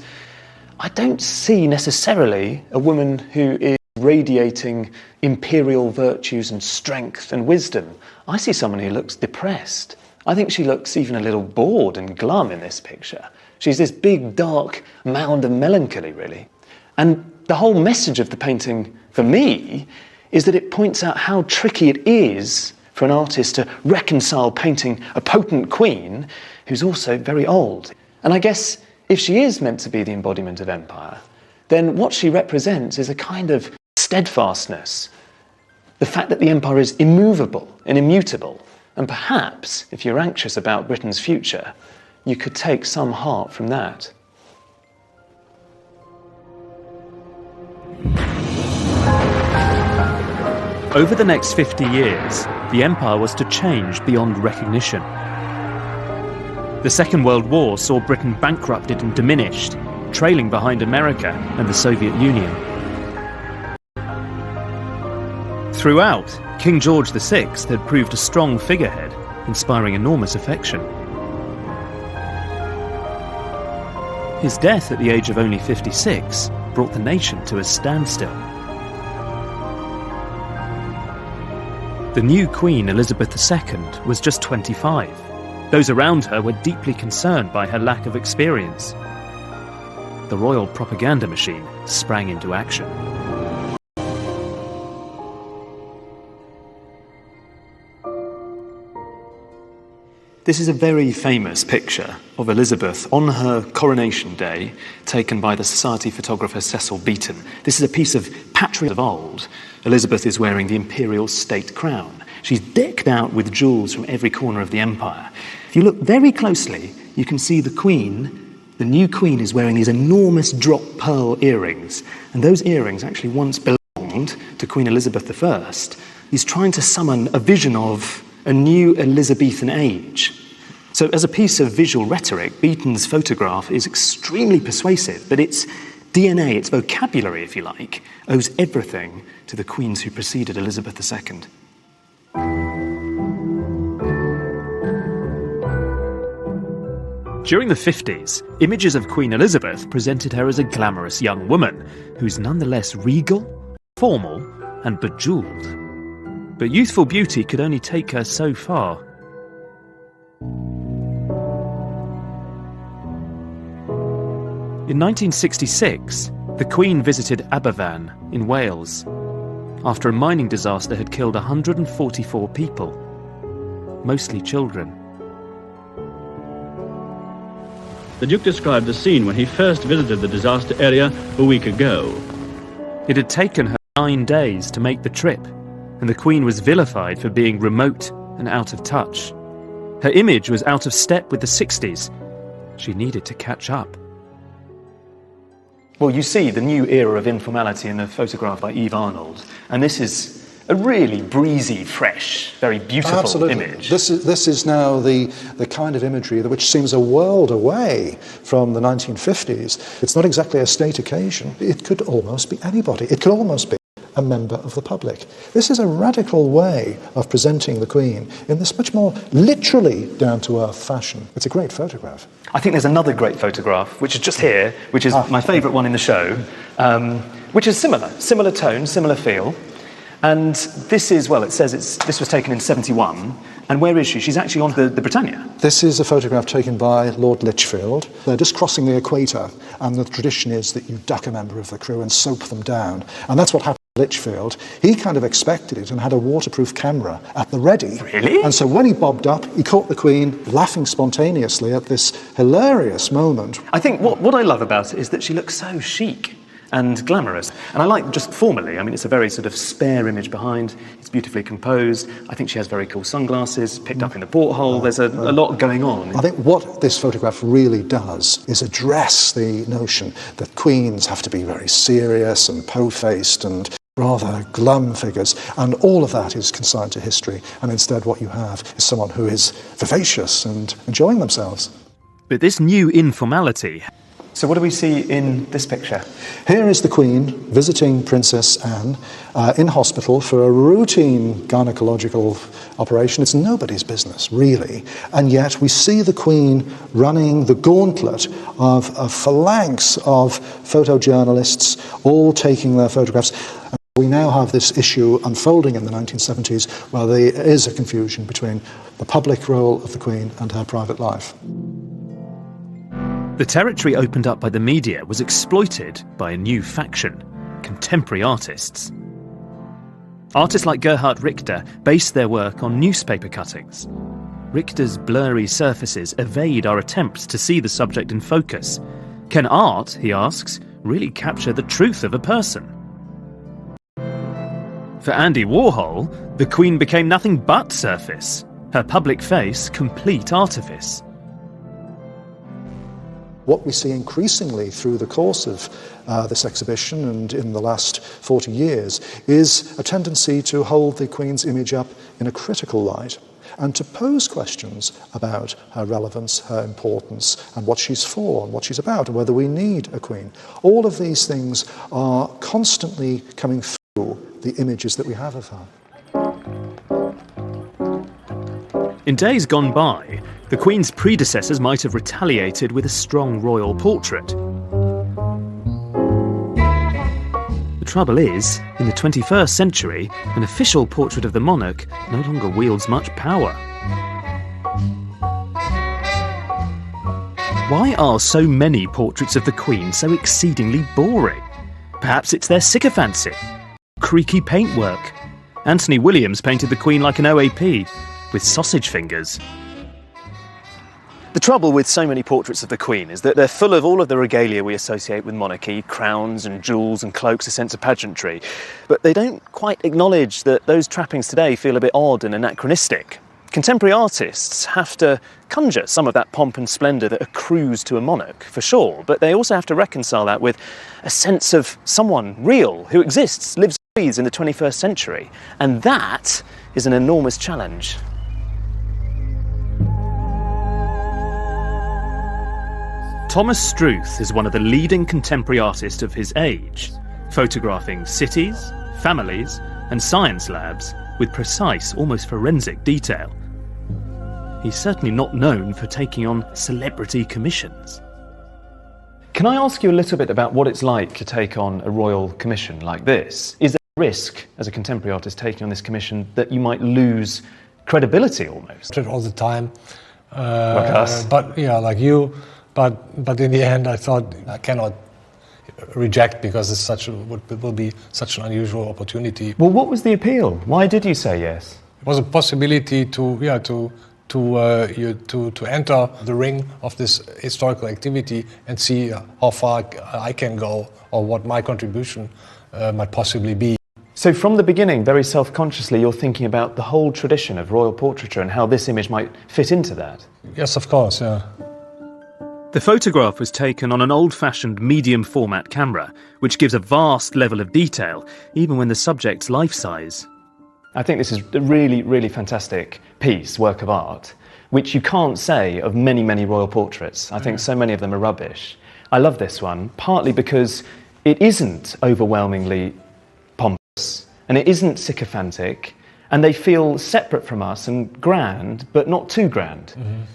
I don't see necessarily a woman who is radiating imperial virtues and strength and wisdom. I see someone who looks depressed. I think she looks even a little bored and glum in this picture. She's this big, dark mound of melancholy, really. And the whole message of the painting, for me, is that it points out how tricky it is for an artist to reconcile painting a potent queen who's also very old. And I guess if she is meant to be the embodiment of empire, then what she represents is a kind of steadfastness, the fact that the empire is immovable and immutable. And perhaps, if you're anxious about Britain's future, you could take some heart from that. Over the next 50 years, the empire was to change beyond recognition. The Second World War saw Britain bankrupted and diminished, trailing behind America and the Soviet Union. Throughout, King George VI had proved a strong figurehead, inspiring enormous affection. His death at the age of only 56 brought the nation to a standstill. The new Queen, Elizabeth II, was just 25. Those around her were deeply concerned by her lack of experience. The royal propaganda machine sprang into action. This is a very famous picture of Elizabeth on her coronation day, taken by the society photographer Cecil Beaton. This is a piece of patriotism of old. Elizabeth is wearing the imperial state crown. She's decked out with jewels from every corner of the empire. If you look very closely, you can see the Queen, the new Queen, is wearing these enormous drop pearl earrings. And those earrings actually once belonged to Queen Elizabeth I. He's trying to summon a vision of a new Elizabethan age. So as a piece of visual rhetoric, Beaton's photograph is extremely persuasive, but its DNA, its vocabulary, if you like, owes everything to the queens who preceded Elizabeth II. During the 50s, images of Queen Elizabeth presented her as a glamorous young woman who's nonetheless regal, formal, and bejewelled. But youthful beauty could only take her so far. In 1966, the Queen visited Aberfan in Wales after a mining disaster had killed 144 people, mostly children. The Duke described the scene when he first visited the disaster area a week ago. It had taken her 9 days to make the trip, and the Queen was vilified for being remote and out of touch. Her image was out of step with the 60s. She needed to catch up. Well, you see the new era of informality in the photograph by Eve Arnold, and this is a really breezy, fresh, very beautiful image. This is now the kind of imagery which seems a world away from the 1950s. It's not exactly a state occasion. It could almost be anybody. It could almost be a member of the public. This is a radical way of presenting the Queen in this much more literally down-to-earth fashion. It's a great photograph. I think there's another great photograph, which is just here, which is my favourite one in the show, which is similar tone, similar feel. And this is, well, it says this was taken in 71. And where is she? She's actually on the Britannia. This is a photograph taken by Lord Lichfield. They're just crossing the equator, and the tradition is that you duck a member of the crew and soap them down. And that's what happened to Lichfield. He kind of expected it and had a waterproof camera at the ready. Really? And so when he bobbed up, he caught the Queen laughing spontaneously at this hilarious moment. I think what I love about it is that she looks so chic and glamorous. And I like just formally, I mean, it's a very sort of spare image behind. It's beautifully composed. I think she has very cool sunglasses, picked up in the porthole. There's a lot going on. I think what this photograph really does is address the notion that queens have to be very serious and po-faced and rather glum figures, and all of that is consigned to history. And instead what you have is someone who is vivacious and enjoying themselves. But this new informality... So what do we see in this picture? Here is the Queen visiting Princess Anne in hospital for a routine gynecological operation. It's nobody's business, really. And yet we see the Queen running the gauntlet of a phalanx of photojournalists, all taking their photographs. And we now have this issue unfolding in the 1970s where there is a confusion between the public role of the Queen and her private life. The territory opened up by the media was exploited by a new faction, contemporary artists. Artists like Gerhard Richter based their work on newspaper cuttings. Richter's blurry surfaces evade our attempts to see the subject in focus. Can art, he asks, really capture the truth of a person? For Andy Warhol, the Queen became nothing but surface, her public face complete artifice. What we see increasingly through the course of this exhibition and in the last 40 years is a tendency to hold the Queen's image up in a critical light and to pose questions about her relevance, her importance, and what she's for and what she's about, and whether we need a Queen. All of these things are constantly coming through the images that we have of her. In days gone by, the Queen's predecessors might have retaliated with a strong royal portrait. The trouble is, in the 21st century, an official portrait of the monarch no longer wields much power. Why are so many portraits of the Queen so exceedingly boring? Perhaps it's their sycophancy. Creaky paintwork. Anthony Williams painted the Queen like an OAP, with sausage fingers. The trouble with so many portraits of the Queen is that they're full of all of the regalia we associate with monarchy, crowns and jewels and cloaks, a sense of pageantry, but they don't quite acknowledge that those trappings today feel a bit odd and anachronistic. Contemporary artists have to conjure some of that pomp and splendour that accrues to a monarch, for sure, but they also have to reconcile that with a sense of someone real, who exists, lives and breathes in the 21st century, and that is an enormous challenge. Thomas Struth is one of the leading contemporary artists of his age, photographing cities, families, and science labs with precise, almost forensic detail. He's certainly not known for taking on celebrity commissions. Can I ask you a little bit about what it's like to take on a royal commission like this? Is there a risk, as a contemporary artist taking on this commission, that you might lose credibility almost? All the time. Like us. But yeah, like you. But in the end, I thought I cannot reject because it's will be such an unusual opportunity. Well, what was the appeal? Why did you say yes? It was a possibility to enter the ring of this historical activity and see how far I can go or what my contribution might possibly be. So from the beginning, very self-consciously, you're thinking about the whole tradition of royal portraiture and how this image might fit into that? Yes, of course, yeah. The photograph was taken on an old-fashioned medium-format camera, which gives a vast level of detail, even when the subject's life-size. I think this is a really, really fantastic piece, work of art, which you can't say of many, many royal portraits. I think so many of them are rubbish. I love this one, partly because it isn't overwhelmingly pompous. and it isn't sycophantic, and they feel separate from us and grand, but not too grand,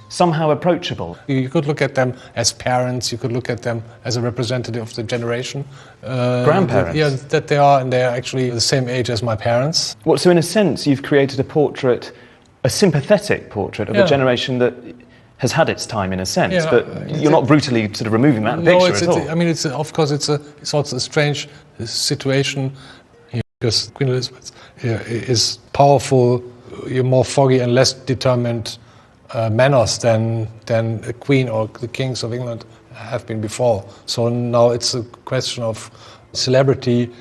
somehow approachable. You could look at them as parents, you could look at them as a representative of the generation. Grandparents? That they are, and they are actually the same age as my parents. Well, so in a sense, you've created a portrait, a sympathetic portrait of a generation that has had its time in a sense, but you're not brutally sort of removing that picture at all. I mean, of course, it's also a strange situation because Queen Elizabeth is powerful, more foggy and less determined manners than a queen or the kings of England have been before. So now it's a question of celebrity,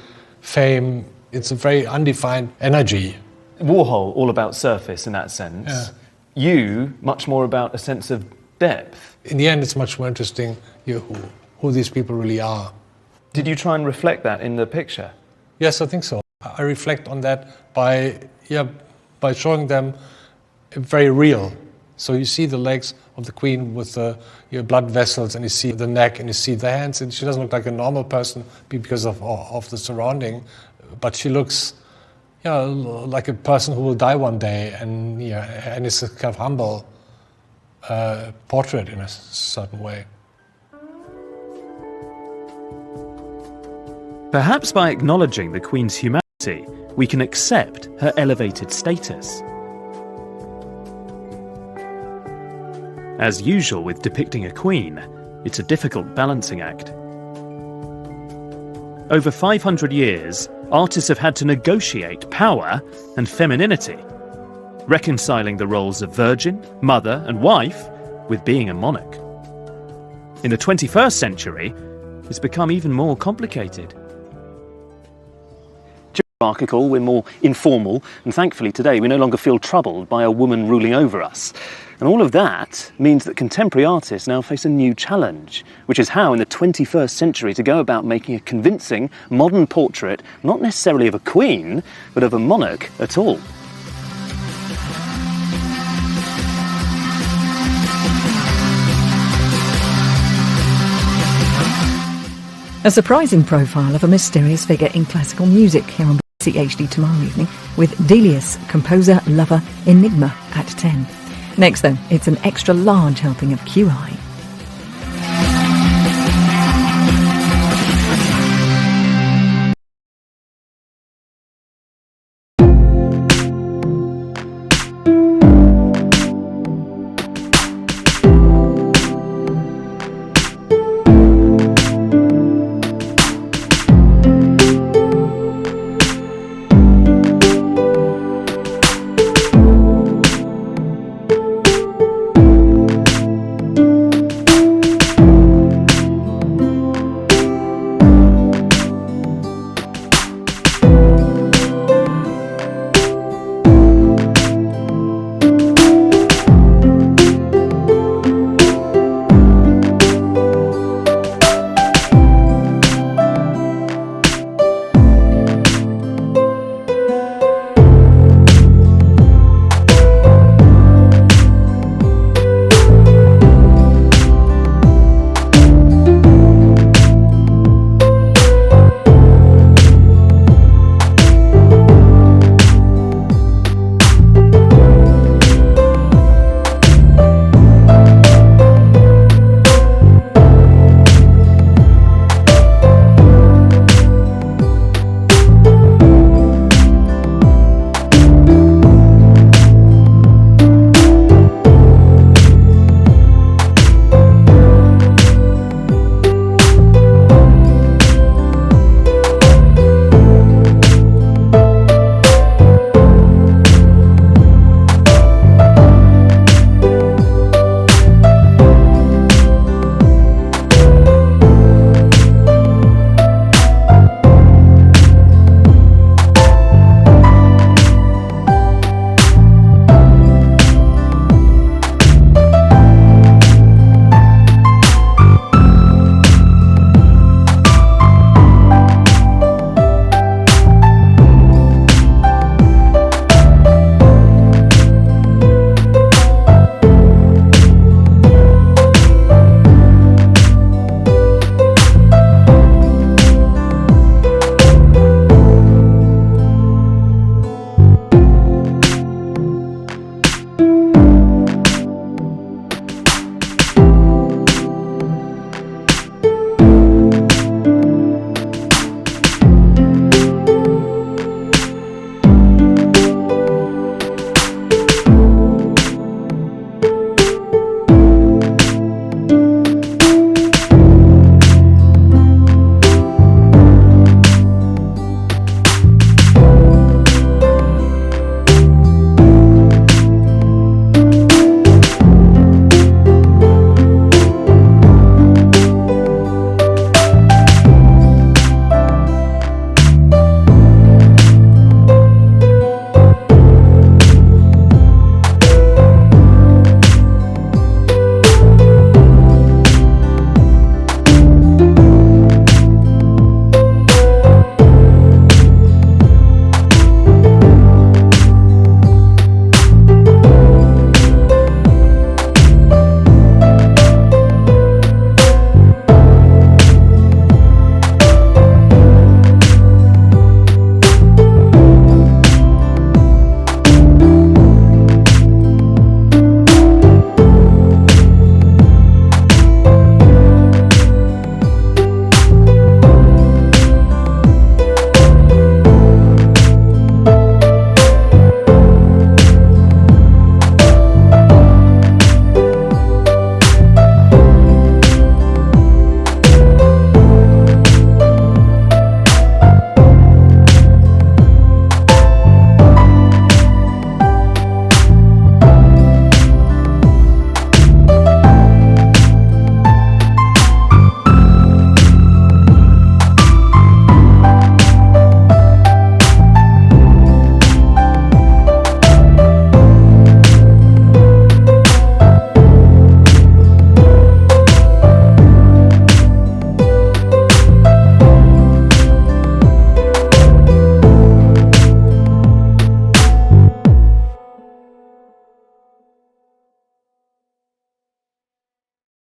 fame. It's a very undefined energy. Warhol, all about surface in that sense. Yeah. You, much more about a sense of depth. In the end, it's much more interesting who these people really are. Did you try and reflect that in the picture? Yes, I think so. I reflect on that by showing them very real. So you see the legs of the Queen with the blood vessels, and you see the neck, and you see the hands, and she doesn't look like a normal person because of the surrounding, but she looks like a person who will die one day, and it's a kind of humble portrait in a certain way. Perhaps by acknowledging the Queen's humanity, we can accept her elevated status. As usual with depicting a queen, it's a difficult balancing act. Over 500 years, artists have had to negotiate power and femininity, reconciling the roles of virgin, mother and wife with being a monarch. In the 21st century, it's become even more complicated. Markle, we're more informal, and thankfully today we no longer feel troubled by a woman ruling over us. And all of that means that contemporary artists now face a new challenge, which is how in the 21st century to go about making a convincing modern portrait, not necessarily of a queen, but of a monarch at all. A surprising profile of a mysterious figure in classical music here on BBC HD tomorrow evening with Delius, composer, lover, enigma at 10. Next though, it's an extra large helping of QI.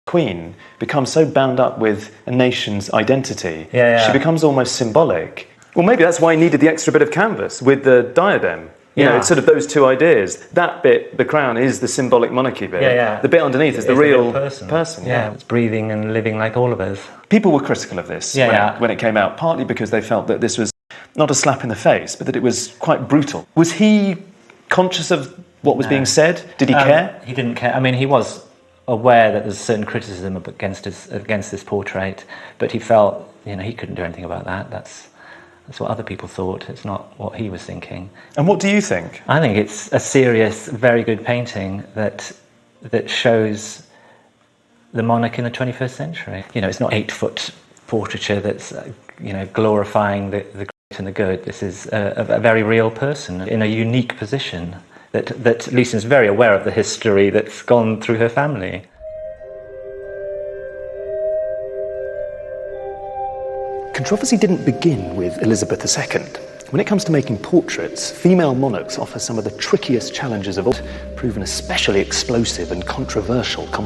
Queen becomes so bound up with a nation's identity, she becomes almost symbolic. Well, maybe that's why he needed the extra bit of canvas with the diadem. You know, it's sort of those two ideas. That bit, the crown, is the symbolic monarchy bit. The bit underneath is the real person. It's breathing and living like all of us. People were critical of this when it came out, partly because they felt that this was not a slap in the face, but that it was quite brutal. Was he conscious of what was being said? Did he care? He didn't care. I mean, he was aware that there's certain criticism against this portrait, but he felt, you know, he couldn't do anything about that. That's what other people thought. It's not what he was thinking. And what do you think? I think it's a serious, very good painting that shows the monarch in the 21st century. You know, it's not 8-foot portraiture that's, you know, glorifying the great and the good. This is a very real person in a unique position that Lucian's very aware of the history that's gone through her family. Controversy didn't begin with Elizabeth II. When it comes to making portraits, female monarchs offer some of the trickiest challenges of all, proven especially explosive and controversial.